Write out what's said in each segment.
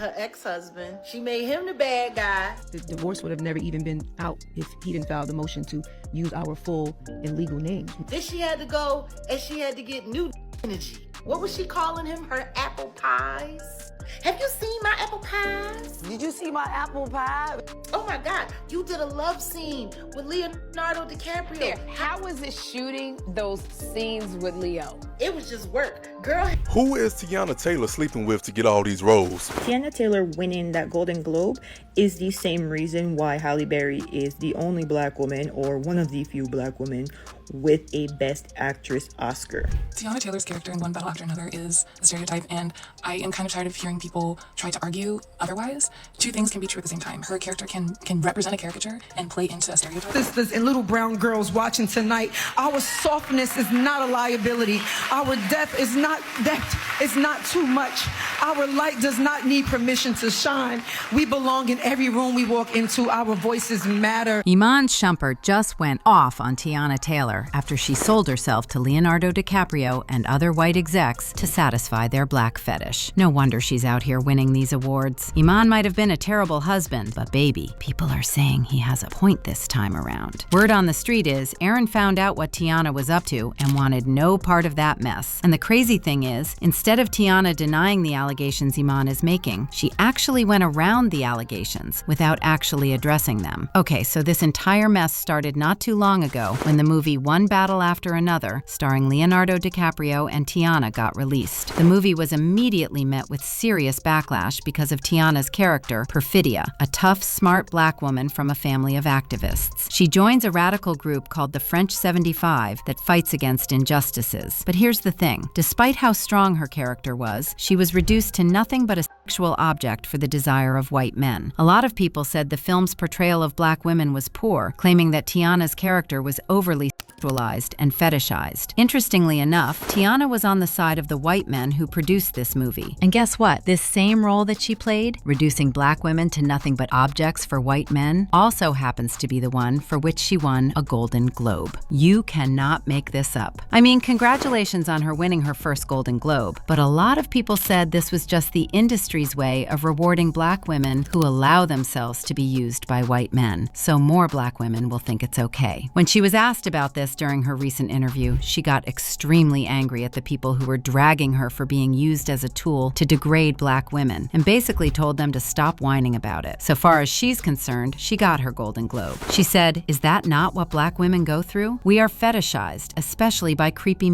her ex-husband. She made him the bad guy. The divorce would have never even been out if he didn't file the motion to use our full and legal names. Then she had to go and she had to get new energy. What was she calling him? Her apple pies? Have you seen my apple pies? Did you see my apple pie? Oh my God, you did a love scene with Leonardo DiCaprio. There, how was it shooting those scenes with Leo? It was just work. Girl. Who is Teyana Taylor sleeping with to get all these roles? Teyana Taylor winning that Golden Globe is the same reason why Halle Berry is the only black woman, or one of the few black women, with a Best Actress Oscar. Teyana Taylor's character in one battle after another is a stereotype, and I am kind of tired of hearing people try to argue otherwise. Two things can be true at the same time. Her character can represent a caricature and play into a stereotype. Sisters and little brown girls watching tonight, our softness is not a liability. Our depth is not too much. Our light does not need permission to shine. We belong in every room we walk into. Our voices matter. Iman Shumpert just went off on Teyana Taylor after she sold herself to Leonardo DiCaprio and other white execs to satisfy their black fetish. No wonder she's out here winning these awards. Iman might have been a terrible husband, but baby, people are saying he has a point this time around. Word on the street is Aaron found out what Teyana was up to and wanted no part of that mess. And the crazy thing is, instead of Teyana denying the allegations Iman is making, she actually went around the allegations without actually addressing them. Okay, so this entire mess started not too long ago when the movie One Battle After Another, starring Leonardo DiCaprio and Teyana, got released. The movie was immediately met with serious backlash because of Teyana's character, Perfidia, a tough, smart black woman from a family of activists. She joins a radical group called the French 75 that fights against injustices. But here's the thing. Despite how strong her character was, she was reduced to nothing but a sexual object for the desire of white men. A lot of people said the film's portrayal of black women was poor, claiming that Teyana's character was overly sexualized and fetishized. Interestingly enough, Teyana was on the side of the white men who produced this movie. And guess what? This same role that she played, reducing black women to nothing but objects for white men, also happens to be the one for which she won a Golden Globe. You cannot make this up. I mean, congratulations on her winning her first Golden Globe, but a lot of people said this was just the industry's way of rewarding black women who allow themselves to be used by white men, so more black women will think it's okay. When she was asked about this during her recent interview, she got extremely angry at the people who were dragging her for being used as a tool to degrade black women, and basically told them to stop whining about it. So far as she's concerned, she got her Golden Globe. She said, "Is that not what black women go through? We are fetishized, especially by creepy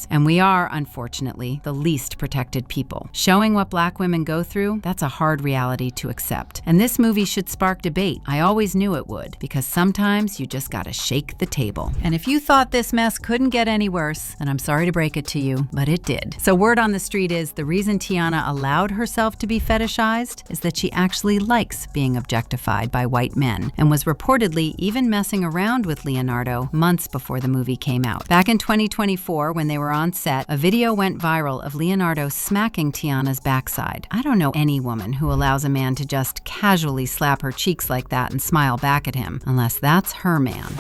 and we are, unfortunately, the least protected people. Showing what black women go through, that's a hard reality to accept. And this movie should spark debate. I always knew it would, because sometimes you just gotta shake the table. And if you thought this mess couldn't get any worse, then I'm sorry to break it to you, but it did. So word on the street is the reason Teyana allowed herself to be fetishized is that she actually likes being objectified by white men, and was reportedly even messing around with Leonardo months before the movie came out. Back in 2024, when they were on set, a video went viral of Leonardo smacking Teyana's backside. I don't know any woman who allows a man to just casually slap her cheeks like that and smile back at him, unless that's her man.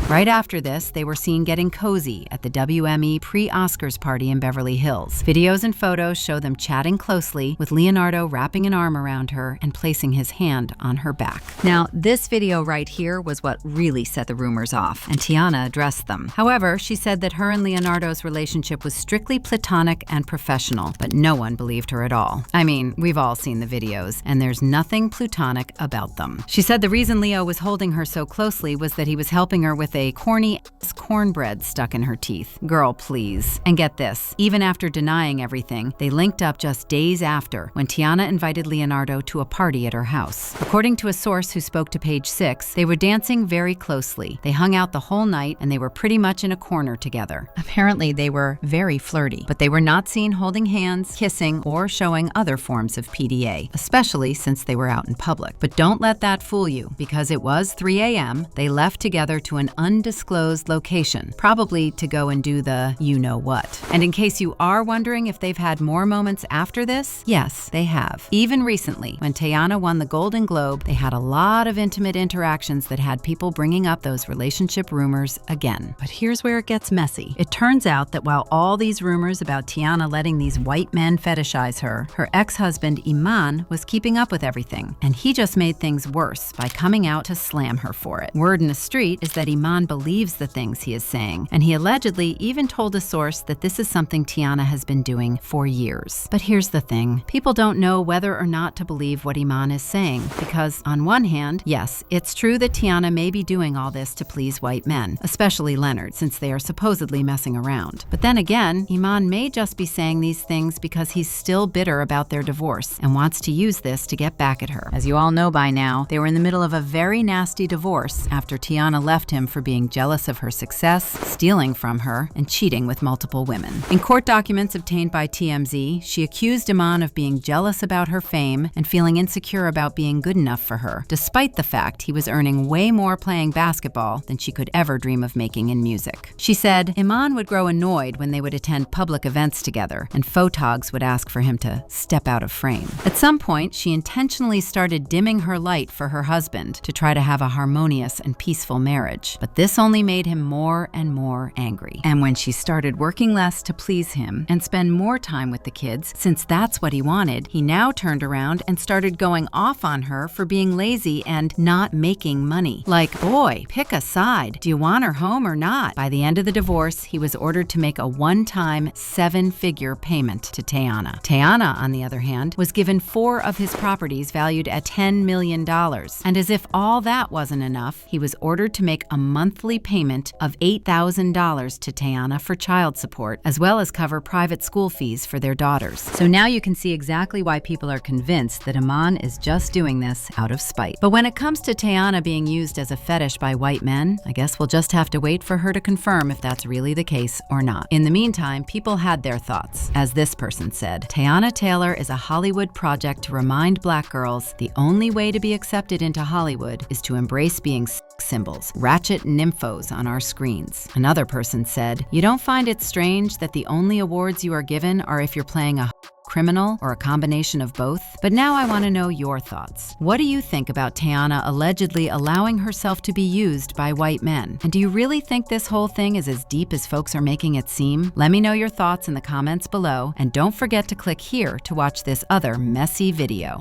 Right after this, they were seen getting cozy at the WME pre-Oscars party in Beverly Hills. Videos and photos show them chatting closely, with Leonardo wrapping an arm around her and placing his hand on her back. Now, this video right here was what really set the rumors off, and Teyana addressed them. However, she said that her and Leonardo's relationship was strictly platonic and professional, but no one believed her at all. I mean, we've all seen the videos, and there's nothing platonic about them. She said the reason Leo was holding her so closely was that he was helping her with a corny-ass cornbread stuck in her teeth. Girl, please. And get this, even after denying everything, they linked up just days after, when Teyana invited Leonardo to a party at her house. According to a source who spoke to Page 6, they were dancing very closely. They hung out the whole night, and they were pretty much in a corner together. Apparently, they were very flirty, but they were not seen holding hands, kissing, or showing other forms of PDA, especially since they were out in public. But don't let that fool you, because it was 3 a.m., they left together to an undisclosed location, probably to go and do the you-know-what. And in case you are wondering if they've had more moments after this, yes, they have. Even recently, when Teyana won the Golden Globe, they had a lot of intimate interactions that had people bringing up those relationship rumors again. But here's where it gets messy. It turns out that while all these rumors about Teyana letting these white men fetishize her, her ex-husband Iman was keeping up with everything, and he just made things worse by coming out to slam her for it. Word in the street is that Iman believes the things he is saying, and he allegedly even told a source that this is something Teyana has been doing for years. But here's the thing. People don't know whether or not to believe what Iman is saying, because on one hand, yes, it's true that Teyana may be doing all this to please white men, especially Leonard, since they are supposedly messing around. But then again, Iman may just be saying these things because he's still bitter about their divorce and wants to use this to get back at her. As you all know by now, they were in the middle of a very nasty divorce after Teyana left him for being jealous of her success, stealing from her, and cheating with multiple women. In court documents obtained by TMZ, she accused Iman of being jealous about her fame and feeling insecure about being good enough for her, despite the fact he was earning way more playing basketball than she could ever dream of making in music. She said Iman would grow annoyed when they would attend public events together, and photogs would ask for him to step out of frame. At some point, she intentionally started dimming her light for her husband to try to have a harmonious and peaceful marriage, but this only made him more and more angry. And when she started working less to please him and spend more time with the kids, since that's what he wanted, he now turned around and started going off on her for being lazy and not making money. Like, boy, pick a side. Do you want her home or not? By the end of the divorce, he was ordered to make a one-time 7-figure payment to Teyana. Teyana, on the other hand, was given 4 of his properties valued at $10 million. And as if all that wasn't enough, he was ordered to make a monthly payment of $8,000 to Teyana for child support, as well as cover private school fees for their daughters. So now you can see exactly why people are convinced that Iman is just doing this out of spite. But when it comes to Teyana being used as a fetish by white men, I guess we'll just have to wait for her to confirm if that's really the case or not. In the meantime, people had their thoughts. As this person said, Teyana Taylor is a Hollywood project to remind black girls the only way to be accepted into Hollywood is to embrace being symbols, ratchet nymphos on our screens. Another person said, you don't find it strange that the only awards you are given are if you're playing a criminal or a combination of both? But now I want to know your thoughts. What do you think about Teyana allegedly allowing herself to be used by white men? And do you really think this whole thing is as deep as folks are making it seem? Let me know your thoughts in the comments below, and don't forget to click here to watch this other messy video.